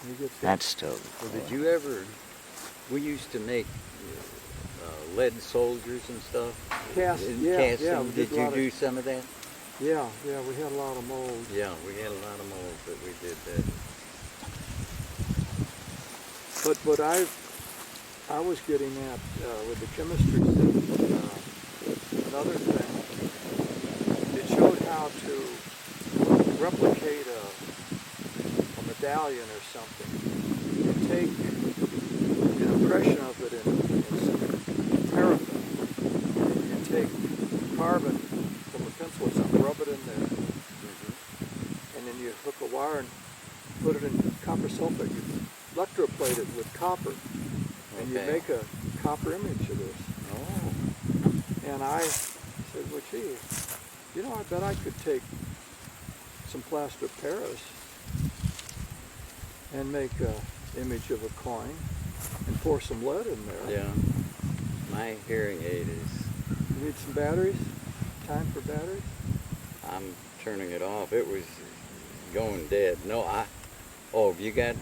He gets That's still. Well, did you ever? We used to make lead soldiers and stuff. Cast, And yeah, cast yeah. them. We Did a you lot do of, some of that? yeah, we had a lot of molds. Yeah, we had a lot of molds that we did that. But what I was getting at with the chemistry set, another thing, it showed how to replicate a medallion or something. You take an impression of it in some paraffin. You take carbon from a pencil or something, rub it in there, and then you hook a wire and put it in copper sulfate. You electroplate it with copper, and you make a copper image of this. Oh. And I said, well, gee, you know, I bet I could take some plaster of Paris and make an image of a coin and pour some lead in there. Yeah. My hearing aid is. You need some batteries? Time for batteries? I'm turning it off. It was going dead. No, Oh, you got.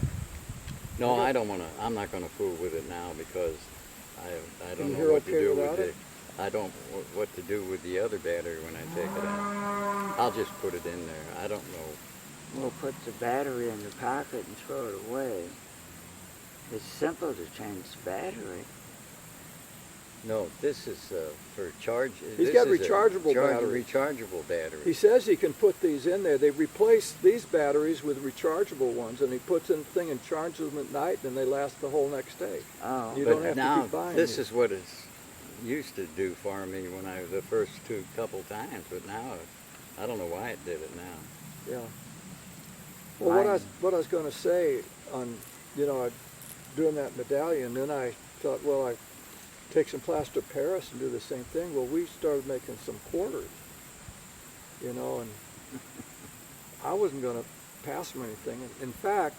No, I don't want to. I'm not going to fool with it now because I don't know what to do with it. I don't know what to do with the other battery when I take it out. I'll just put it in there. I don't know. We'll put the battery in the pocket and throw it away. It's simple to change the battery. No, this is for charge. He's got rechargeable batteries. batteries. Rechargeable batteries. He says he can put these in there. They replace these batteries with rechargeable ones, and he puts in the thing and charges them at night, and they last the whole next day. Oh. You But don't have now, to keep buying this these. is what it's used to do for me when I the first couple times, but now I don't know why it did it now. Yeah. Well, what I was going to say on, you know, doing that medallion, then I thought, well, I take some plaster of Paris and do the same thing. Well, we started making some quarters, you know, and I wasn't going to pass them anything. In fact,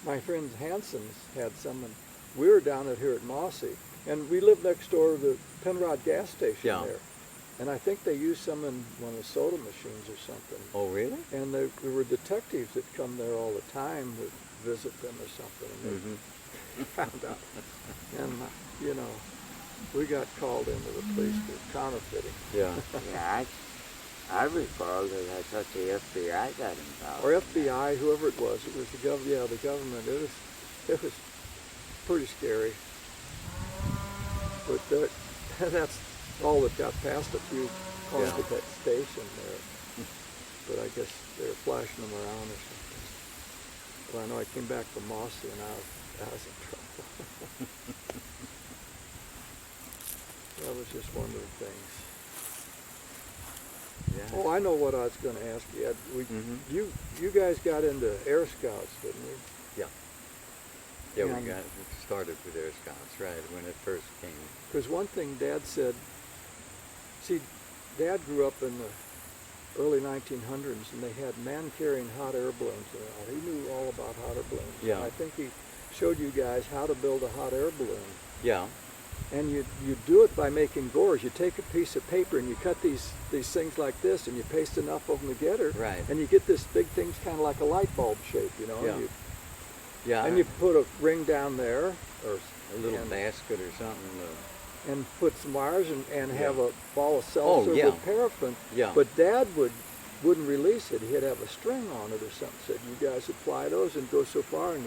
my friend Hanson's had some, and we were down here at Mossy, and we lived next door to the Penrod gas station there. And I think they used some in one of the soda machines or something. Oh, really? And there were detectives that come there all the time to visit them or something, and they found out. And, you know, we got called into the police for counterfeiting. Yeah. Yeah, I recall that I thought the FBI got involved. Or FBI, whoever it was the government. Yeah, the government. It was pretty scary. But that's all that got past a few calls at that station there. But I guess they were flashing them around or something. Well, I know I came back from Mossy and I was in trouble. That was just one of the things. Yeah. Oh, I know what I was going to ask you. You guys got into Air Scouts, didn't you? Yeah. Yeah, And we started with Air Scouts, right, when it first came. Because one thing Dad said, see, Dad grew up in the early 1900s, and they had man-carrying hot air balloons around. He knew all about hot air balloons. Yeah. And I think he showed you guys how to build a hot air balloon. Yeah. And you do it by making gores. You take a piece of paper and you cut these things like this, and you paste enough of them together, Right. and you get this big thing, kind of like a light bulb shape, you know. Yeah. And you put a ring down there, or a little basket or something. and put some wires and have a ball of seltzer with paraffin. Yeah. But Dad wouldn't release it. He'd have a string on it or something. Said you guys would fly those and go so far, and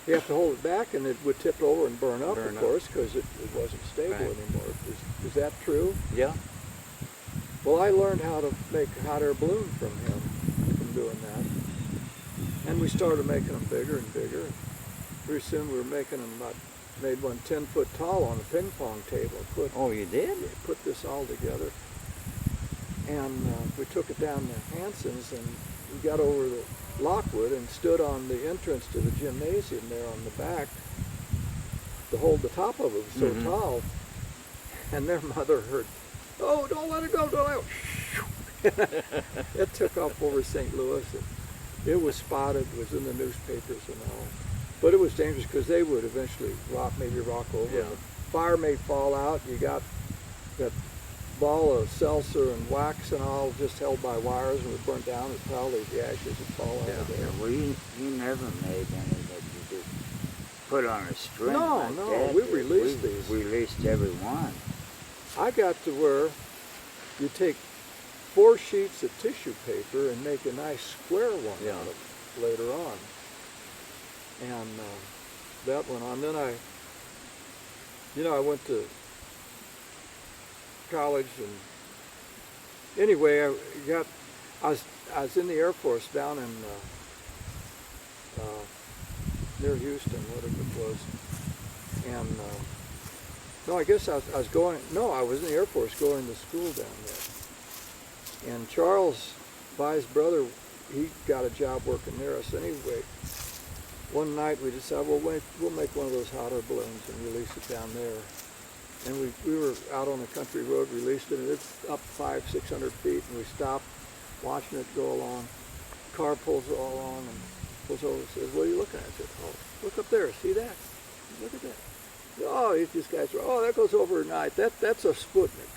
you have to hold it back, and it would tip over and burn up, of course, because it wasn't stable anymore. Is that true? Yeah. Well, I learned how to make a hot air balloon from him, from doing that. And we started making them bigger and bigger. Pretty soon we were making them made one 10 foot tall on a ping pong table. Oh, you did? Put this all together. And we took it down to Hanson's, and we got over to Lockwood and stood on the entrance to the gymnasium there on the back to hold the top of it. It was so tall. And their mother heard, "Oh, don't let it go, don't let it go." It took off over St. Louis. It was spotted, it was in the newspapers and all. But it was dangerous because they would eventually maybe rock over. Yeah. The fire may fall out. You got that ball of seltzer and wax and all just held by wires and was burnt down, and probably the ashes would fall out of Yeah, there. well, you never made any that you just put on a string. No, like no, that. we released these. We released every one. I got to where you take 4 sheets of tissue paper and make a nice square one Yeah. out of it later on. And that went on. Then I went to college, and anyway, I was in the Air Force down in near Houston, whatever it was, and no, I guess I was going. No, I was in the Air Force going to school down there. And Charles, Vi's brother, he got a job working near us anyway. One night we decided, well, we'll make one of those hot air balloons and release it down there. And we were out on a country road, released it, and it's up 500-600 feet, and we stopped watching it go along. Car pulls along and pulls over and says, what are you looking at? I said, oh, look up there, see that? Look at that. Oh, these guys are, oh, that goes over at night. That's a Sputnik.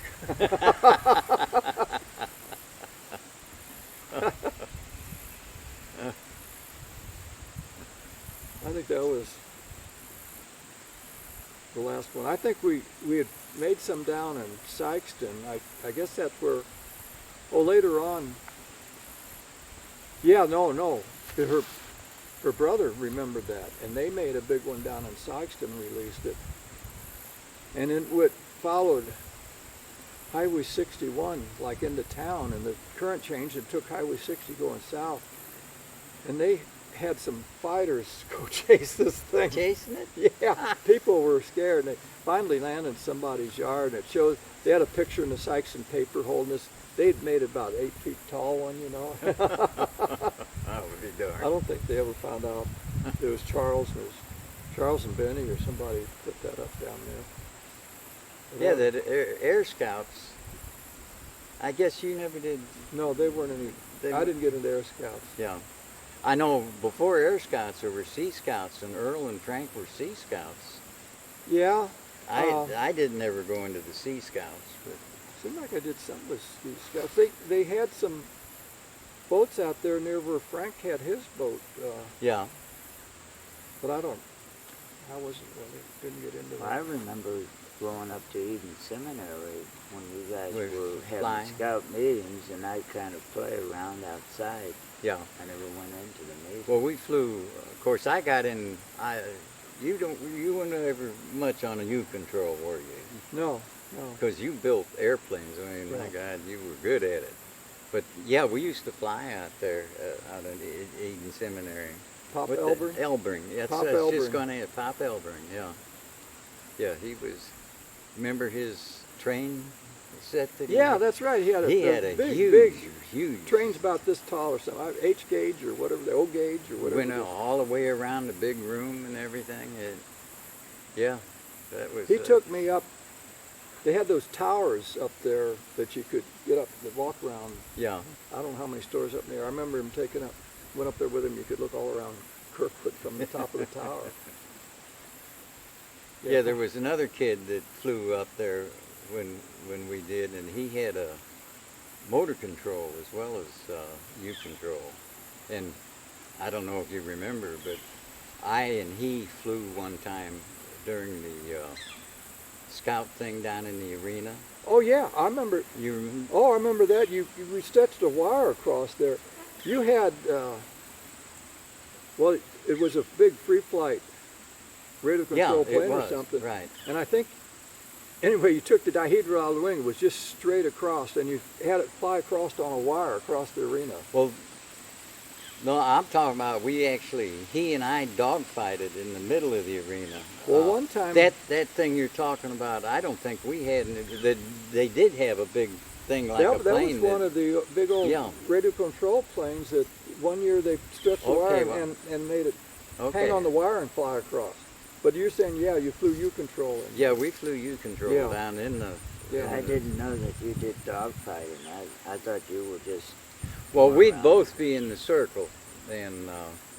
I think that was the last one. I think we had made some down in Sykeston. I guess that's where, oh, later on, yeah, no. Her brother remembered that, and they made a big one down in Sykeston, released it. And then what followed, Highway 61, like into town, and the current changed and took Highway 60 going south. And they had some fighters go chase this thing. Chasing it? Yeah, people were scared, and they finally landed in somebody's yard, and it showed, they had a picture in the Sykeston paper holding this. They'd made about 8 feet tall one, you know. That would be dark. I don't think they ever found out it was Charles. It was Charles and Benny or somebody put that up down there. Yeah, that Air Scouts. I guess you never did. No, they weren't any. I didn't get into Air Scouts. Yeah. I know before Air Scouts there were Sea Scouts, and Earl and Frank were Sea Scouts. Yeah. I didn't ever go into the Sea Scouts, but Seemed like I did something with Sea Scouts. They had some boats out there near where Frank had his boat. yeah. But I wasn't really, didn't get into I that. remember going up to Eden Seminary when you guys We're were having flying. scout meetings, and I'd kind of play around outside. Yeah. I never went into the meeting. Well, we flew. Of course, I got in. You weren't ever much on a U control, were you? No. Because you built airplanes. I mean, my Yeah. God, you were good at it. But yeah, we used to fly out there, out in Eden Seminary. Pop With Elbring? the Elbring. Yes, Pop I was just Elbring. going to Pop Elbring. Yeah. Yeah, he was. Remember his train set that he Yeah, had? that's right. He had a big, huge trains about this tall or something. H gauge or whatever, the O gauge or whatever. Went it is. all the way around the big room and everything. Yeah, that was. He took me up. They had those towers up there that you could get up and walk around. Yeah. I don't know how many stores up there. I remember him went up there with him. You could look all around Kirkwood from the top of the tower. Yeah, there was another kid that flew up there when we did, and he had a motor control as well as U control. And I don't know if you remember, but I and he flew one time during the scout thing down in the arena. Oh yeah, I remember. You remember? Oh, I remember that. We stretched a wire across there. You had, well, it was a big free flight radio control Yeah, it plane or was, something. right. And I think, anyway, you took the dihedral out of the wing. It was just straight across, and you had it fly across on a wire across the arena. Well, no, I'm talking about he and I dogfighted in the middle of the arena. Well, one time... That thing you're talking about, I don't think we had. They did have a big thing like a plane. That was one of the big old radio control planes that one year they stretched the wire and made it hang on the wire and fly across. But you're saying, yeah, you flew U-control. Yeah, we flew U-control down in the... Yeah. I didn't know that you did dogfighting. I thought you were just... Well, we'd both be in the circle, and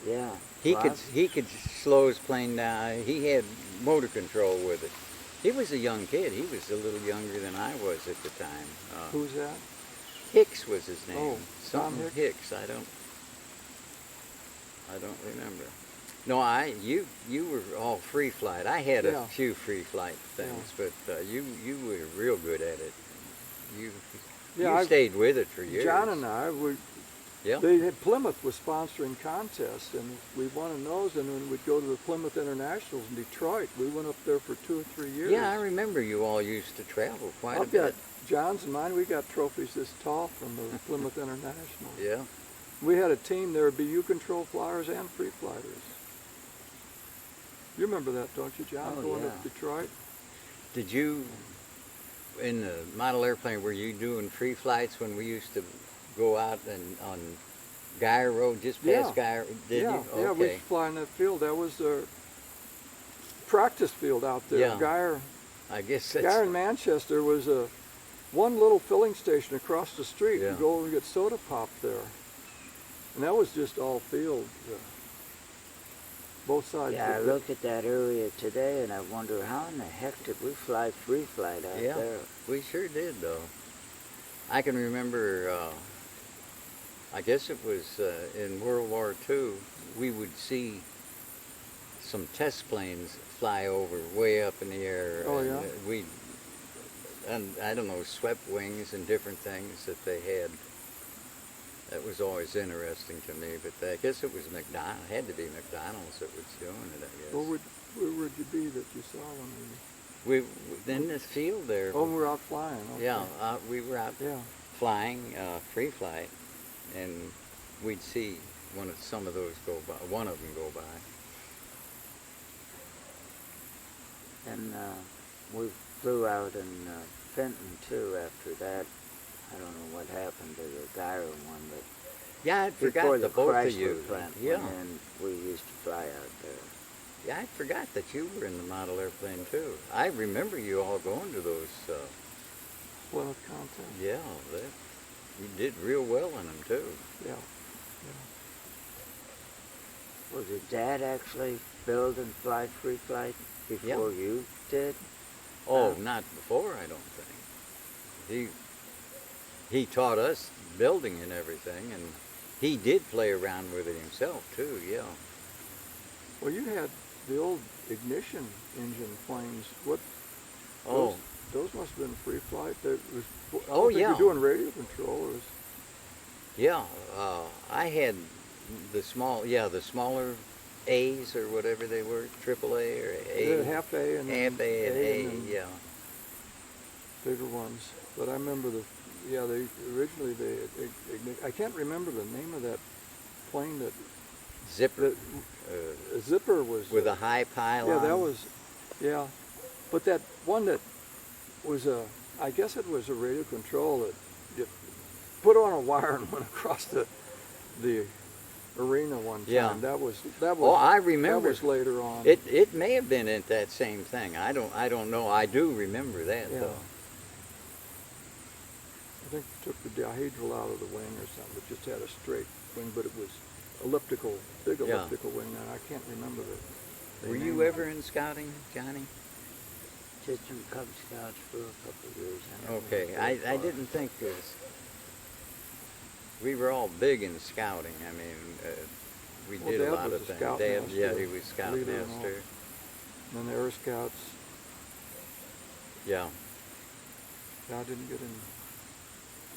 Yeah. he could slow his plane down. He had motor control with it, He was a young kid. He was a little younger than I was at the time. Who's that? Hicks was his name. Oh, Tom Something Hicks? Hicks. I don't remember. No, you were all free flight. I had Yeah. a few free flight things, but you were real good at it. You Yeah, stayed with it for years. John and I, Yeah. they had Plymouth was sponsoring contests, and we won those. And when we'd go to the Plymouth Internationals in Detroit, we went up there for 2 or 3 years. Yeah, I remember you all used to travel quite a I've bit. got John's and mine. We got trophies this tall from the Plymouth Internationals. Yeah. We had a team. There would be U-control flyers and free flighters. You remember that, don't you, John? Oh, Going yeah. to Detroit. Did you, in the model airplane, were you doing free flights when we used to go out and on Geyer Road, just past Geyer? Did yeah, you? yeah. We Okay. used to fly in that field. That was the practice field out there. Yeah. Geyer I guess that's. in Manchester was one little filling station across the street. Yeah. You go over and get soda pop there. And that was just all field, both sides. Yeah, I of it. look at that area today and I wonder how in the heck did we fly free flight out Yeah, there? we sure did, though. I can remember, I guess it was in World War II, we would see some test planes fly over way up in the air. Oh, and yeah? and I don't know, swept wings and different things that they had. That was always interesting to me, but I guess it was McDonald's. It had to be McDonald's that was doing it, I guess. Where would you be that you saw them? We in this field there. Oh, we're out flying. Okay. Yeah, we were out Yeah. flying, free flight, and we'd see some of those go by. One of them go by. And we flew out in Fenton too after that. I don't know what happened to the Geyer one, but Yeah, I before forgot the the both of Chrysler you. plant Yeah, went in, we used to fly out there. yeah, I forgot that you were in the model airplane too. I remember you all going to those. Plymouth contest. Yeah, you did real well in them too. Yeah. Well, did Dad actually build and fly free flight before you did? Oh, not before, I don't think. He taught us building and everything, and he did play around with it himself too. Yeah. Well, you had the old ignition engine planes. What? Oh. Those must have been free flight. That was. I Oh, don't think yeah. You're doing radio control. It was, Yeah, I had the smaller A's or whatever they were, triple A or A. half A and then Half A and A, then yeah. bigger ones. But I remember they originally I can't remember the name of that plane that Zipper Zipper was. with a high pylon. Yeah, that was, but that one that was I guess it was a radio control that you put on a wire and went across the arena one time. Yeah. That was. Oh, I remember. That was later on. It may have been at that same thing. I don't know. I do remember that Yeah. though. I think it took the dihedral out of the wing or something. It just had a straight wing, but it was elliptical, big Yeah. elliptical wing. And I can't remember the Were name you of ever it. in scouting, Johnny? Did some Cub Scouts for a couple of years. I never Okay, went very I far. didn't think this. We were all big in scouting. I mean, we Well, did a Dad lot was of a things. scoutmaster, Yeah, he was leader and all. scoutmaster. And then the Air Scouts. Yeah, I didn't get in.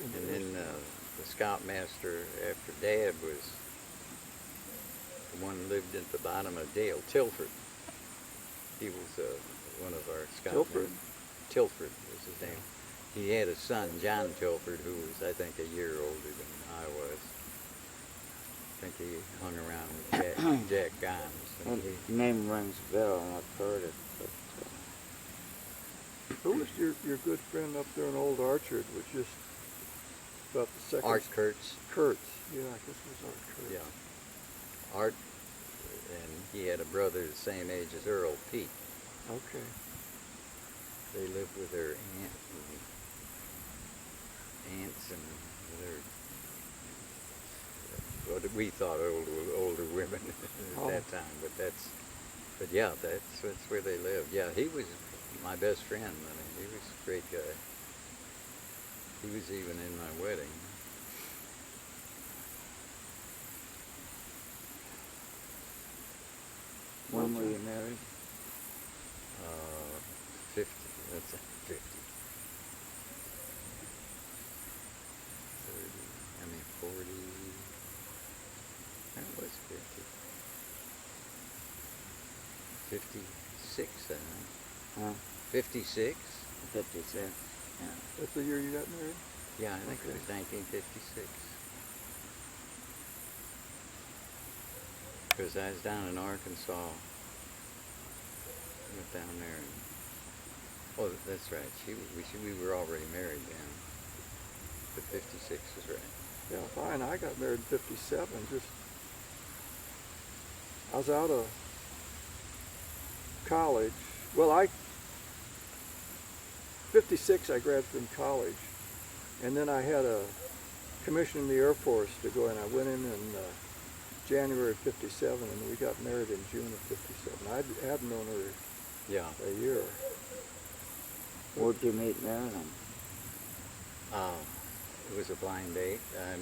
and then the scoutmaster after Dad was the one who lived at the bottom of Dale, Tilford. He was one of our scoutmen. Tilford? Tilford was his name. He had a son, John Tilford, who was, I think, a year older than I was. I think he hung around with Jack Gons. Well, And the name rings a bell, and I've heard it. But, Who was your good friend up there in Old Orchard? Was just about the second. Art Kurtz. Kurtz. Yeah, I guess it was Art Kurtz. Yeah. Art, and he had a brother the same age as Earl Pete. Okay. They lived with their aunts and their, what we thought older women at Oh. that time, but yeah, that's where they lived. Yeah, he was my best friend. I mean, he was a great guy. He was even in my wedding. When were you married? 50, that's 50. 30, I mean 40, that was 50. 56, I think. Huh? 56? 56. Yeah. That's the year you got married? Yeah, I think it Okay. was 1956. Because I was down in Arkansas. Went down there and, oh, that's right. We were already married then. But 56 is right. Yeah, fine. I got married in 57. I was out of college. Well, 56 I graduated from college. And then I had a commission in the Air Force to go in. I went in January of 57, and we got married in June of 57. I hadn't known her Yeah. a year. Where'd you meet Marilyn? It was a blind date. I